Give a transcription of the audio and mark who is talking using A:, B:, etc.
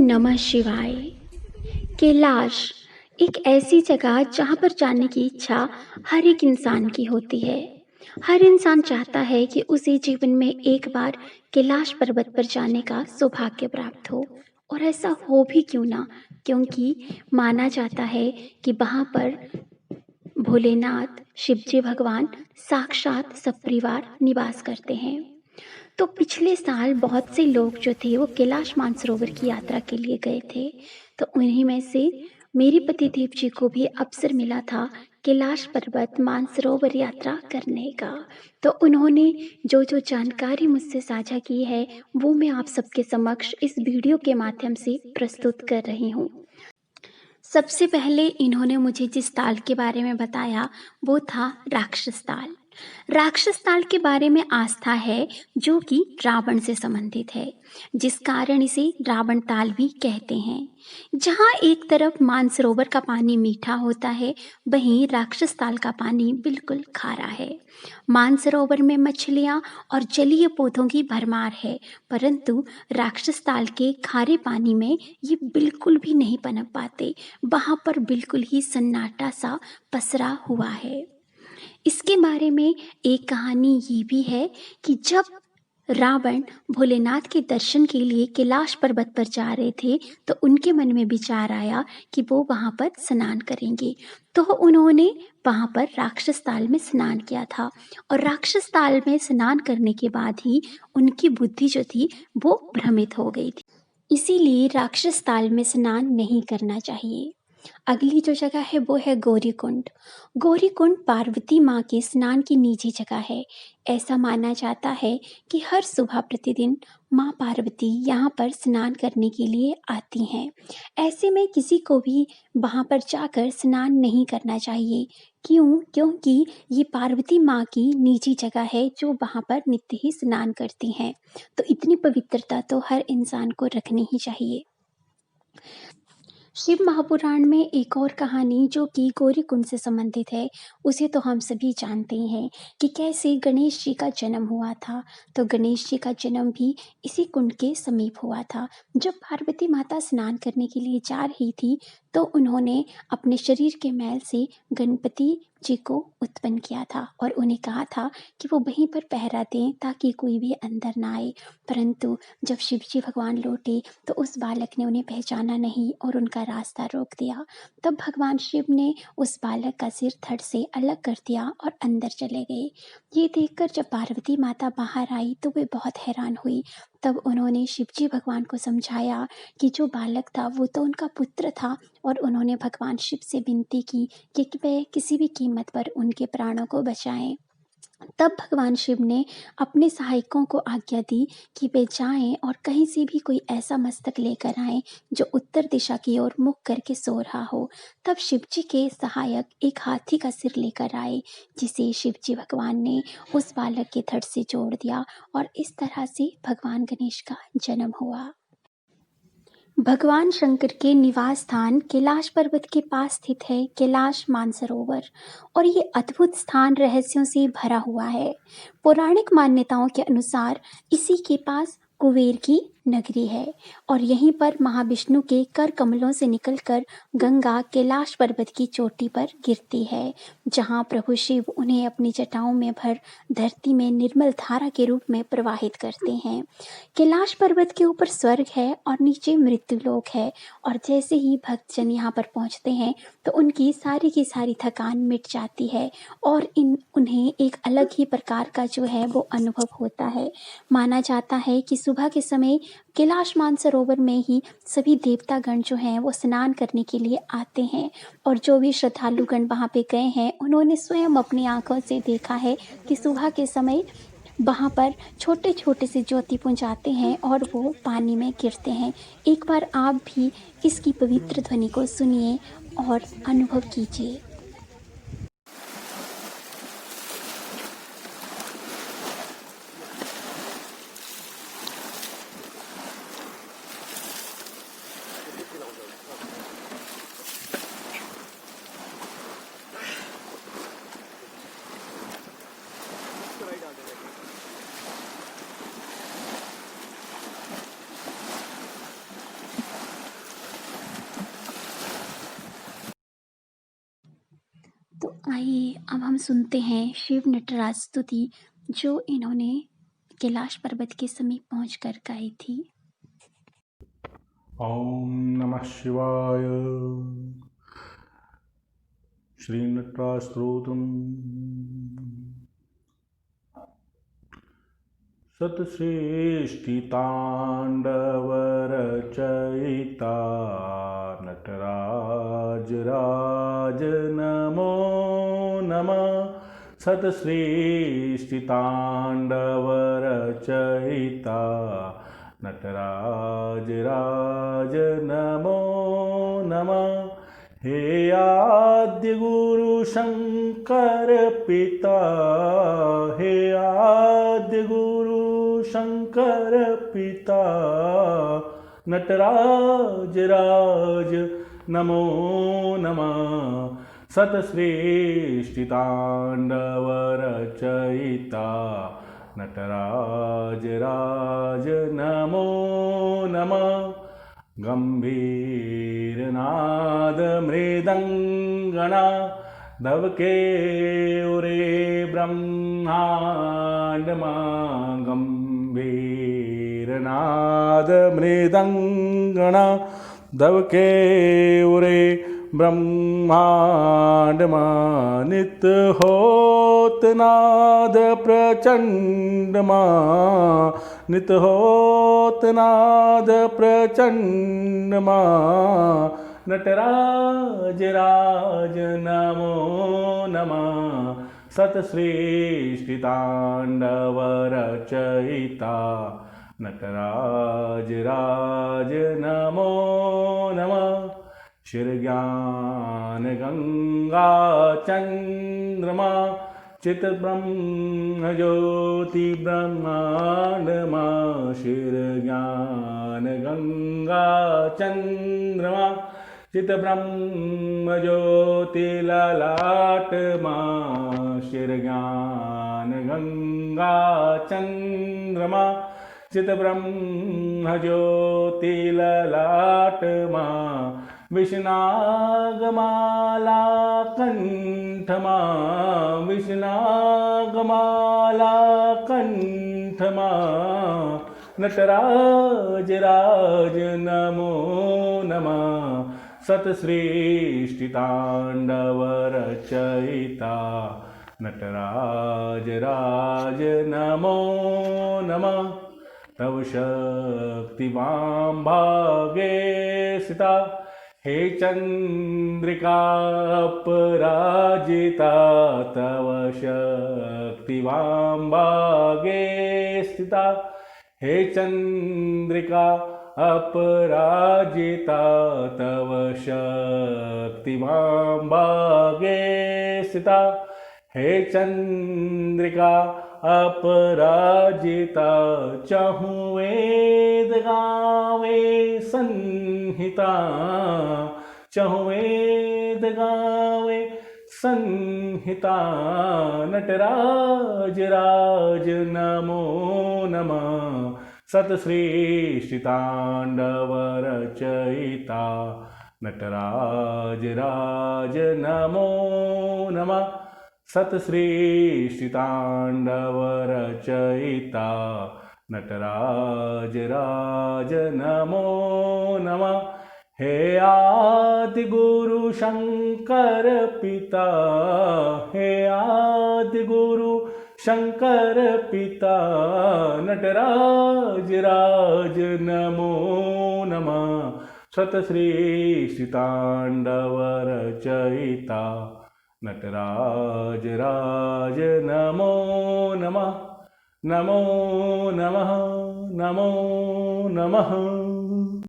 A: नमः शिवाय। कैलाश एक ऐसी जगह जहाँ पर जाने की इच्छा हर एक इंसान की होती है। हर इंसान चाहता है कि उसे जीवन में एक बार कैलाश पर्वत पर जाने का सौभाग्य प्राप्त हो। और ऐसा हो भी क्यों ना, क्योंकि माना जाता है कि वहाँ पर भोलेनाथ शिवजी भगवान साक्षात सपरिवार निवास करते हैं। तो पिछले साल बहुत से लोग जो थे वो कैलाश मानसरोवर की यात्रा के लिए गए थे। तो उन्हीं में से मेरे पतिदेव जी को भी अवसर मिला था कैलाश पर्वत मानसरोवर यात्रा करने का। तो उन्होंने जो जो जानकारी मुझसे साझा की है वो मैं आप सबके समक्ष इस वीडियो के माध्यम से प्रस्तुत कर रही हूँ। सबसे पहले इन्होंने मुझे जिस ताल के बारे में बताया वो था राक्षस ताल। राक्षस ताल के बारे में आस्था है जो कि रावण से संबंधित है, जिस कारण इसे रावण ताल भी कहते हैं। जहाँ एक तरफ मानसरोवर का पानी मीठा होता है, वहीं राक्षस ताल का पानी बिल्कुल खारा है। मानसरोवर में मछलियाँ और जलीय पौधों की भरमार है, परंतु राक्षस ताल के खारे पानी में ये बिल्कुल भी नहीं पनप पाते। वहाँ पर बिल्कुल ही सन्नाटा सा पसरा हुआ है। इसके बारे में एक कहानी ये भी है कि जब रावण भोलेनाथ के दर्शन के लिए कैलाश पर्वत पर जा रहे थे तो उनके मन में विचार आया कि वो वहां पर स्नान करेंगे। तो उन्होंने वहां पर राक्षस ताल में स्नान किया था और राक्षस ताल में स्नान करने के बाद ही उनकी बुद्धि जो थी वो भ्रमित हो गई थी। इसीलिए राक्षस ताल में स्नान नहीं करना चाहिए। अगली जो जगह है वो है गौरीकुंड। गौरीकुंड पार्वती माँ के स्नान की निजी जगह है। ऐसा माना जाता है कि हर सुबह प्रतिदिन माँ पार्वती यहाँ पर स्नान करने के लिए आती हैं। ऐसे में किसी को भी वहाँ पर जाकर स्नान नहीं करना चाहिए। क्यों? क्योंकि ये पार्वती माँ की निजी जगह है जो वहाँ पर नित्य ही स्नान करती हैं। तो इतनी पवित्रता तो हर इंसान को रखनी ही चाहिए। शिव महापुराण में एक और कहानी जो कि गौरीकुंड से संबंधित है, उसे तो हम सभी जानते ही हैं कि कैसे गणेश जी का जन्म हुआ था। तो गणेश जी का जन्म भी इसी कुंड के समीप हुआ था। जब पार्वती माता स्नान करने के लिए जा रही थी तो उन्होंने अपने शरीर के मैल से गणपति जी को उत्पन्न किया था और उन्हें कहा था कि वो वहीं पर पहरा दें ताकि कोई भी अंदर ना आए। परंतु जब शिव जी भगवान लौटे तो उस बालक ने उन्हें पहचाना नहीं और उनका रास्ता रोक दिया। तब भगवान शिव ने उस बालक का सिर धड़ से अलग कर दिया और अंदर चले गए। ये देखकर जब पार्वती माता बाहर आई तो वे बहुत हैरान हुई। तब उन्होंने शिव जी भगवान को समझाया कि जो बालक था वो तो उनका पुत्र था और उन्होंने भगवान शिव से विनती की कि वे किसी भी कीमत पर उनके प्राणों को बचाएं। तब भगवान शिव ने अपने सहायकों को आज्ञा दी कि वे जाएं और कहीं से भी कोई ऐसा मस्तक लेकर आएं जो उत्तर दिशा की ओर मुख करके सो रहा हो। तब शिव जी के सहायक एक हाथी का सिर लेकर आए, जिसे शिव जी भगवान ने उस बालक के धड़ से जोड़ दिया और इस तरह से भगवान गणेश का जन्म हुआ। भगवान शंकर के निवास स्थान कैलाश पर्वत के पास स्थित है कैलाश मानसरोवर और ये अद्भुत स्थान रहस्यों से भरा हुआ है। पौराणिक मान्यताओं के अनुसार इसी के पास कुबेर की नगरी है और यहीं पर महाविष्णु के कर कमलों से निकलकर गंगा कैलाश पर्वत की चोटी पर गिरती है, जहां प्रभु शिव उन्हें अपनी जटाओं में भर धरती में निर्मल धारा के रूप में प्रवाहित करते हैं। कैलाश पर्वत के ऊपर स्वर्ग है और नीचे मृत्युलोक है और जैसे ही भक्तजन यहाँ पर पहुँचते हैं तो उनकी सारी की सारी थकान मिट जाती है और उन्हें एक अलग ही प्रकार का जो है वो अनुभव होता है। माना जाता है कि सुबह के समय कैलाश मानसरोवर में ही सभी देवतागण जो हैं वो स्नान करने के लिए आते हैं और जो भी श्रद्धालुगण वहाँ पे गए हैं उन्होंने स्वयं अपनी आंखों से देखा है कि सुबह के समय वहाँ पर छोटे छोटे से ज्योति पुंज आते हैं और वो पानी में गिरते हैं। एक बार आप भी इसकी पवित्र ध्वनि को सुनिए और अनुभव कीजिए। आइए अब हम सुनते हैं शिव नटराज स्तुति जो इन्होंने कैलाश पर्वत के समीप पहुंचकर गाई थी।
B: ओम नमः शिवाय। श्री नटराज स्तोत्रम्। सतसृष्टिताण्डवरचयिता नटराज राज नमो नमः। सतसृष्टिताण्डवरचयिता नटराज राज नमो नमः। हे आद्य गुरु शंकर पिता, हे आद्य गुरु शंकर पिता नटराज राज नमो नमः। सतसृष्टिताण्डवरचयिता नटराज राज नमो नमः। गंभीरनाद मृदंगना दवके उरे ब्रह्मांडमा। गंभीरनाद मृदंगना दवके उरे ब्रह्मांडमा। नित होत नाद प्रचंडमा, नित होत नाद प्रचंडमा। नटराज राज नमो नमः। सतसृष्टिताण्डवरचयिता नटराज राज नमो नमः। शिरज्ञान गंगा चंद्रमा चित ब्रह्म ज्योति ब्रह्मांडमा। शिरज्ञान गंगा चंद्रमा चित ब्रह्म ज्योति ललाटमा। शिरज्ञान गंगा चंद्रमा चित ब्रह्म ज्योति ललाटमा। विष्णागमाला कंठमा, विष्णागमाला कंठमा। नटराज राज नमो नमः। सतसृष्टिताण्डवरचयिता नटराज राज नमो नमः। तव शक्तिवां भागे स्थिता हे चंद्रिका अपराजिता। तव शक्तिवां भागे स्थिता हे चंद्रिका अपराजिता। तव शक्तिवां भागे स्थिता हे चंद्रिका अपराजिता। चहुँ वेद गावे संहिता, चहुँ वेद गावे संहिता। नटराज राज नमो नमः। सतसृष्टिताण्डवरचयिता नटराज राज नमो नमः। सतसृष्टिताण्डवरचयिता नटराज राज नमो नमः। हे आदि गुरु शंकर पिता, हे आदि गुरु शंकर पिता नटराज राज नमो नमः। सतसृष्टिताण्डवरचयिता नटराज राज नमो नमः। नमो नमः, नमो नमः।